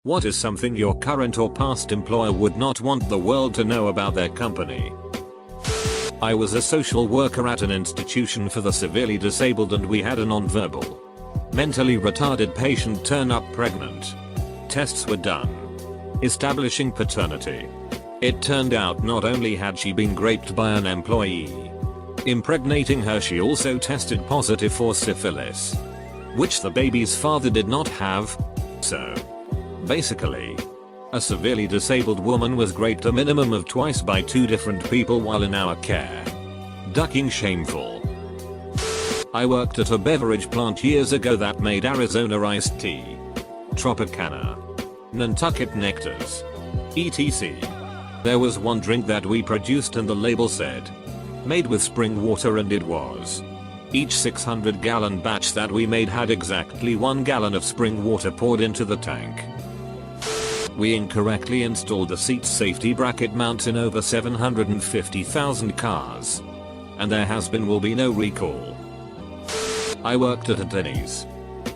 What is something your current or past employer would not want the world to know about their company? I was a social worker at an institution for the severely disabled, and we had a non-verbal, mentally retarded patient turn up pregnant. Tests were done, establishing paternity. It turned out not only had she been raped by an employee impregnating her, she also tested positive for syphilis, which the baby's father did not have. So basically, a severely disabled woman was raped a minimum of twice by 2 different people while in our care. Ducking shameful. I worked at a beverage plant years ago that made Arizona iced tea, Tropicana, Nantucket nectars, etc. There was one drink that we produced and the label said, made with spring water, and it was. Each 600-gallon batch that we made had exactly 1 gallon of spring water poured into the tank. We incorrectly installed the seat safety bracket mounts in over 750,000 cars. And there will be no recall. I worked at a Denny's.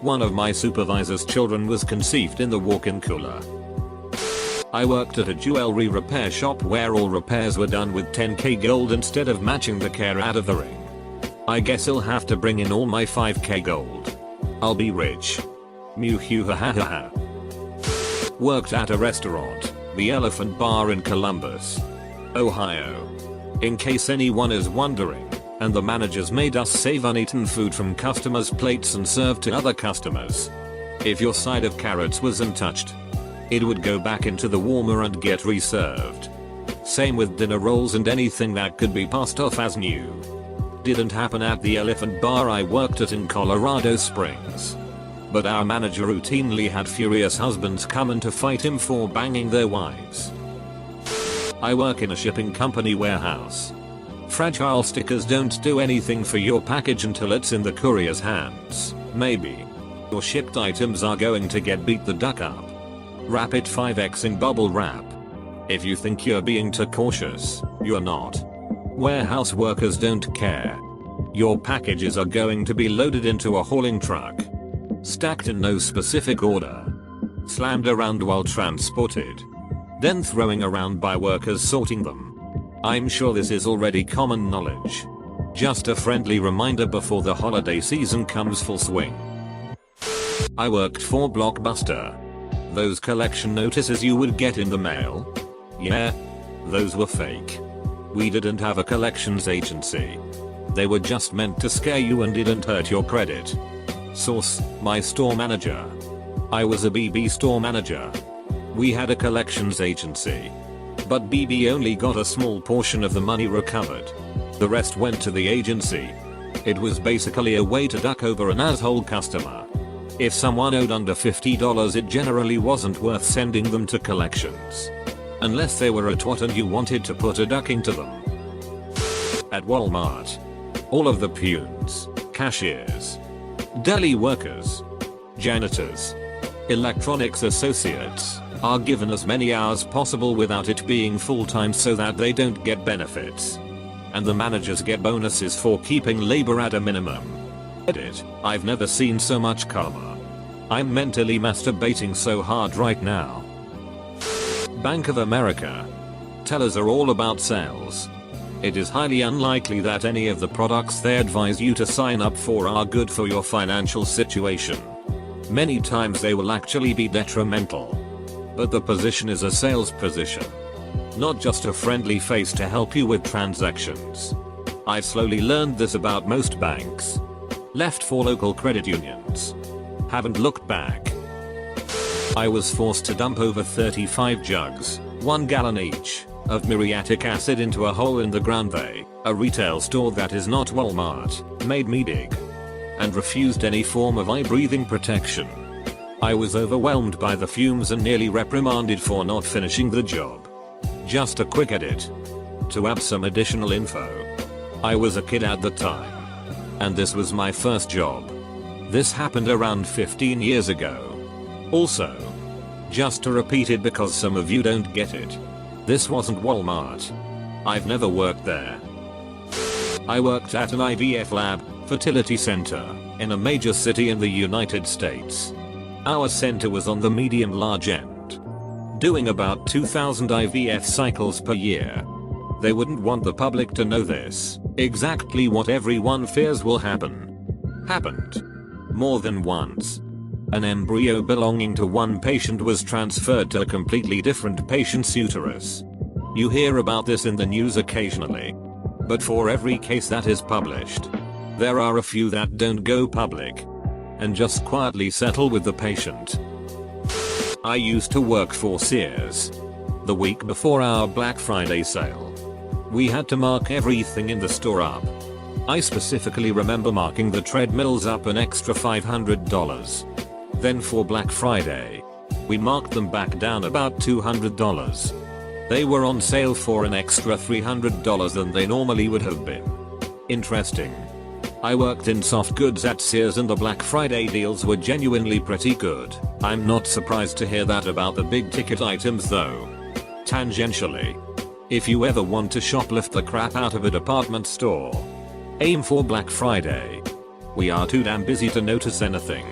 One of my supervisor's children was conceived in the walk-in cooler. I worked at a jewelry repair shop where all repairs were done with 10k gold instead of matching the care out of the ring. I guess I'll have to bring in all my 5k gold. I'll be rich. Mew hoo ha ha ha ha. Worked at a restaurant, the Elephant Bar in Columbus, Ohio. In case anyone is wondering, and the managers made us save uneaten food from customers' plates and serve to other customers. If your side of carrots was untouched, it would go back into the warmer and get reserved. Same with dinner rolls and anything that could be passed off as new. Didn't happen at the Elephant Bar I worked at in Colorado Springs. But our manager routinely had furious husbands come in to fight him for banging their wives. I work in a shipping company warehouse. Fragile stickers don't do anything for your package until it's in the courier's hands. Maybe your shipped items are going to get beat the duck up. Wrap it 5x in bubble wrap. If you think you're being too cautious, you're not. Warehouse workers don't care. Your packages are going to be loaded into a hauling truck, stacked in no specific order, slammed around while transported, then throwing around by workers sorting them. I'm sure this is already common knowledge. Just a friendly reminder before the holiday season comes full swing. I worked for Blockbuster. Those collection notices you would get in the mail? Yeah, those were fake. We didn't have a collections agency. They were just meant to scare you and didn't hurt your credit. Source, my store manager. I was a BB store manager. We had a collections agency, but BB only got a small portion of the money recovered. The rest went to the agency. It was basically a way to duck over an asshole customer. If someone owed under $50, it generally wasn't worth sending them to collections, unless they were a twat and you wanted to put a ducking to them. At Walmart, all of the peons, cashiers, deli workers, janitors, electronics associates are given as many hours possible without it being full-time so that they don't get benefits. And the managers get bonuses for keeping labor at a minimum. Edit, I've never seen so much karma. I'm mentally masturbating so hard right now. Bank of America. Tellers are all about sales. It is highly unlikely that any of the products they advise you to sign up for are good for your financial situation. Many times they will actually be detrimental. But the position is a sales position, not just a friendly face to help you with transactions. I've slowly learned this about most banks. Left for local credit unions. Haven't looked back. I was forced to dump over 35 jugs, 1 gallon each, of muriatic acid into a hole in the ground a retail store that is not Walmart, made me dig, and refused any form of eye breathing protection. I was overwhelmed by the fumes and nearly reprimanded for not finishing the job. Just a quick edit. To add some additional info. I was a kid at the time, and this was my first job. This happened around 15 years ago. Also, just to repeat it because some of you don't get it, this wasn't Walmart. I've never worked there. I worked at an IVF lab, fertility center, in a major city in the United States. Our center was on the medium-large end. doing about 2,000 IVF cycles per year. They wouldn't want the public to know this. Exactly what everyone fears will happen. Happened. More than once. An embryo belonging to one patient was transferred to a completely different patient's uterus. You hear about this in the news occasionally. But for every case that is published, there are a few that don't go public and just quietly settle with the patient. I used to work for Sears. The week before our Black Friday sale, we had to mark everything in the store up. I specifically remember marking the treadmills up an extra $500. Then for Black Friday, we marked them back down about $200. They were on sale for an extra $300 than they normally would have been. Interesting. I worked in soft goods at Sears and the Black Friday deals were genuinely pretty good. I'm not surprised to hear that about the big ticket items though. Tangentially, if you ever want to shoplift the crap out of a department store, aim for Black Friday. We are too damn busy to notice anything.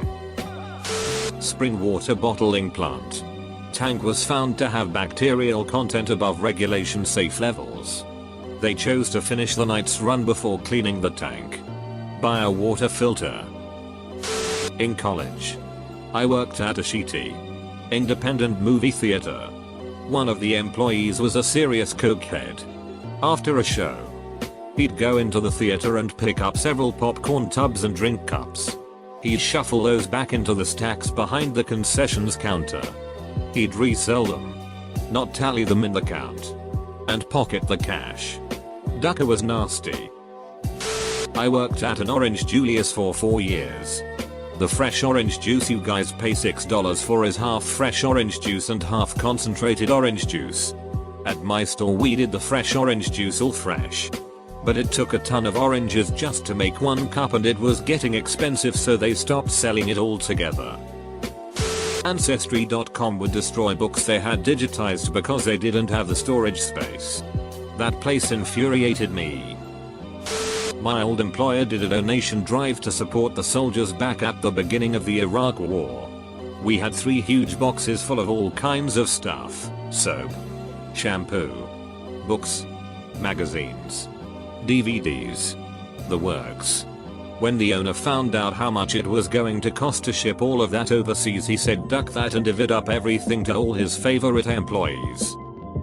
Spring water bottling plant. Tank was found to have bacterial content above regulation safe levels. They chose to finish the night's run before cleaning the tank. Buy a water filter. In college, I worked at a shitty, independent movie theater. One of the employees was a serious cokehead. After a show, he'd go into the theater and pick up several popcorn tubs and drink cups. He'd shuffle those back into the stacks behind the concessions counter. He'd resell them, not tally them in the count, and pocket the cash. Ducker was nasty. I worked at an Orange Julius for 4 years. The fresh orange juice you guys pay $6 for is half fresh orange juice and half concentrated orange juice. At my store we did the fresh orange juice all fresh. But it took a ton of oranges just to make 1 cup and it was getting expensive, so they stopped selling it altogether. Ancestry.com would destroy books they had digitized because they didn't have the storage space. That place infuriated me. My old employer did a donation drive to support the soldiers back at the beginning of the Iraq War. We had 3 huge boxes full of all kinds of stuff: soap, shampoo, books, magazines, DVDs, the works. When the owner found out how much it was going to cost to ship all of that overseas, he said duck that and divvied up everything to all his favorite employees.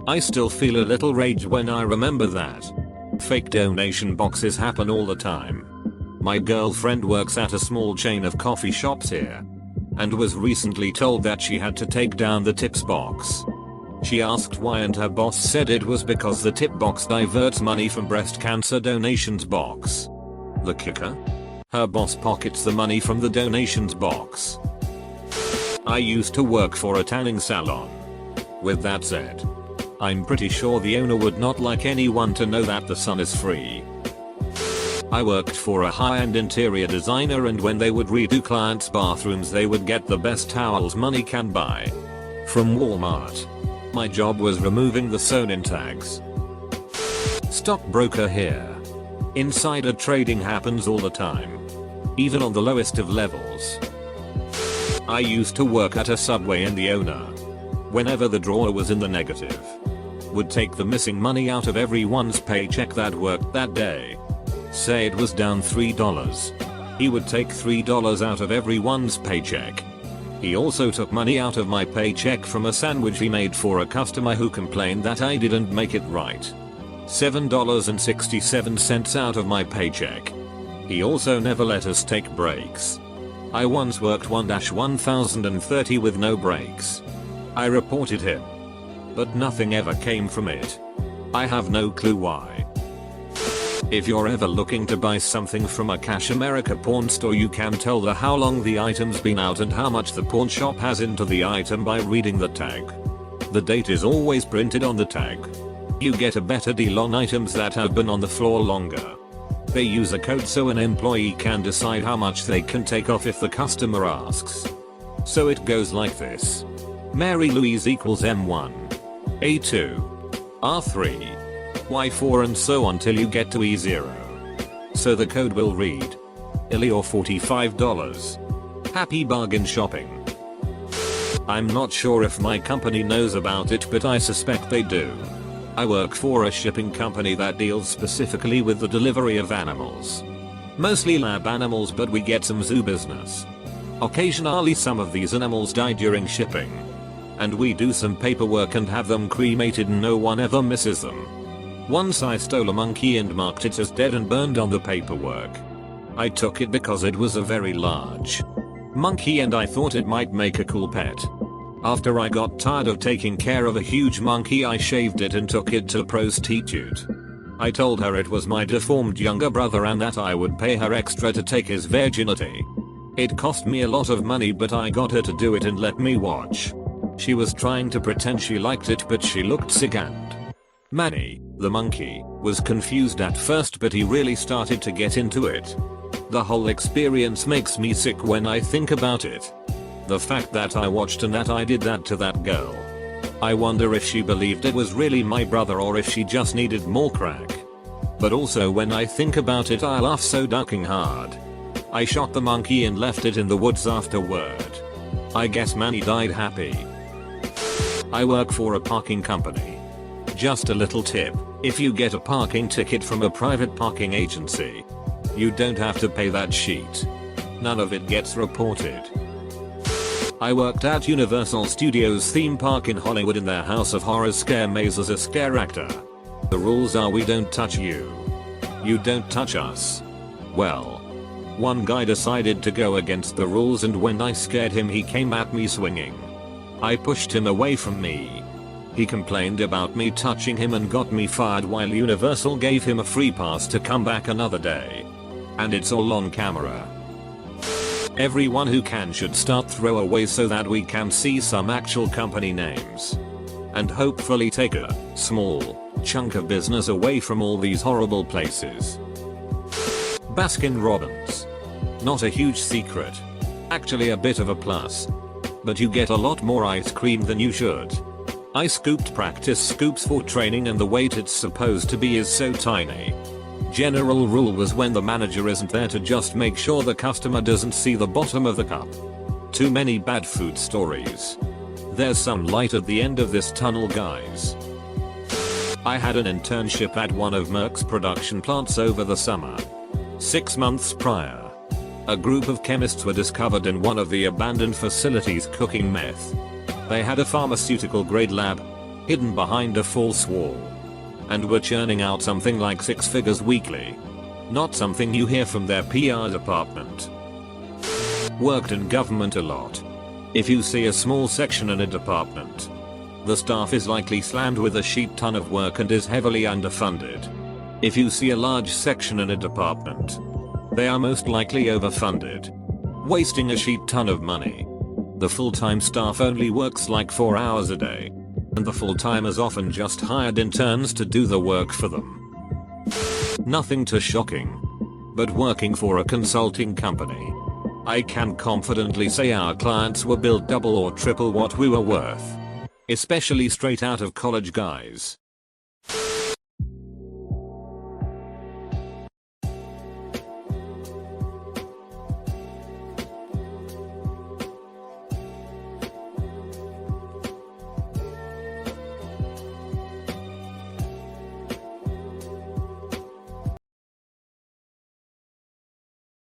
I still feel a little rage when I remember that. Fake donation boxes happen all the time. My girlfriend works at a small chain of coffee shops here, and was recently told that she had to take down the tips box. She asked why and her boss said it was because the tip box diverts money from breast cancer donations box. The kicker? Her boss pockets the money from the donations box. I used to work for a tanning salon. With that said, I'm pretty sure the owner would not like anyone to know that the sun is free. I worked for a high-end interior designer, and when they would redo clients' bathrooms they would get the best towels money can buy from Walmart. My job was removing the sewn-in tags. Stockbroker here. Insider trading happens all the time, even on the lowest of levels. I used to work at a Subway, and the owner, whenever the drawer was in the negative, would take the missing money out of everyone's paycheck that worked that day. Say it was down $3. He would take $3 out of everyone's paycheck. He also took money out of my paycheck from a sandwich he made for a customer who complained that I didn't make it right. $7.67 out of my paycheck. He also never let us take breaks. I once worked 1-1030 with no breaks. I reported him, but nothing ever came from it. I have no clue why. If you're ever looking to buy something from a Cash America porn store, you can tell how long the item's been out and how much the pawn shop has into the item by reading the tag. The date is always printed on the tag. You get a better deal on items that have been on the floor longer. They use a code so an employee can decide how much they can take off if the customer asks. So it goes like this: Mary Louise equals M1, A2, R3, Y4, and so on till you get to E0. So the code will read Illy or $45. Happy bargain shopping. I'm not sure if my company knows about it, but I suspect they do. I work for a shipping company that deals specifically with the delivery of animals. Mostly lab animals, but we get some zoo business. Occasionally some of these animals die during shipping. And we do some paperwork and have them cremated and no one ever misses them. Once I stole a monkey and marked it as dead and burned on the paperwork. I took it because it was a very large monkey and I thought it might make a cool pet. After I got tired of taking care of a huge monkey, I shaved it and took it to a prostitute. I told her it was my deformed younger brother and that I would pay her extra to take his virginity. It cost me a lot of money, but I got her to do it and let me watch. She was trying to pretend she liked it, but she looked sick, and Manny, the monkey, was confused at first, but he really started to get into it. The whole experience makes me sick when I think about it. The fact that I watched and that I did that to that girl. I wonder if she believed it was really my brother or if she just needed more crack. But also when I think about it, I laugh so ducking hard. I shot the monkey and left it in the woods afterward. I guess Manny died happy. I work for a parking company. Just a little tip, if you get a parking ticket from a private parking agency, you don't have to pay that sheet. None of it gets reported. I worked at Universal Studios theme park in Hollywood in their House of Horrors scare maze as a scare actor. The rules are we don't touch you. You don't touch us. Well, one guy decided to go against the rules, and when I scared him he came at me swinging. I pushed him away from me. He complained about me touching him and got me fired, while Universal gave him a free pass to come back another day. And it's all on camera. Everyone who can should start throwaways so that we can see some actual company names. And hopefully take a small chunk of business away from all these horrible places. Baskin Robbins. Not a huge secret. Actually a bit of a plus. But you get a lot more ice cream than you should. I scooped practice scoops for training and the weight it's supposed to be is so tiny. General rule was when the manager isn't there to just make sure the customer doesn't see the bottom of the cup. Too many bad food stories. There's some light at the end of this tunnel, guys. I had an internship at one of Merck's production plants over the summer. 6 months prior, a group of chemists were discovered in one of the abandoned facilities cooking meth. They had a pharmaceutical grade lab hidden behind a false wall and were churning out something like 6 figures weekly. Not something you hear from their PR department. Worked in government a lot. If you see a small section in a department, the staff is likely slammed with a shit ton of work and is heavily underfunded. If you see a large section in a department, they are most likely overfunded, wasting a shit ton of money. The full-time staff only works like 4 hours a day, and the full-timers often just hired interns to do the work for them. Nothing too shocking, but working for a consulting company, I can confidently say our clients were billed double or triple what we were worth. Especially straight out of college guys.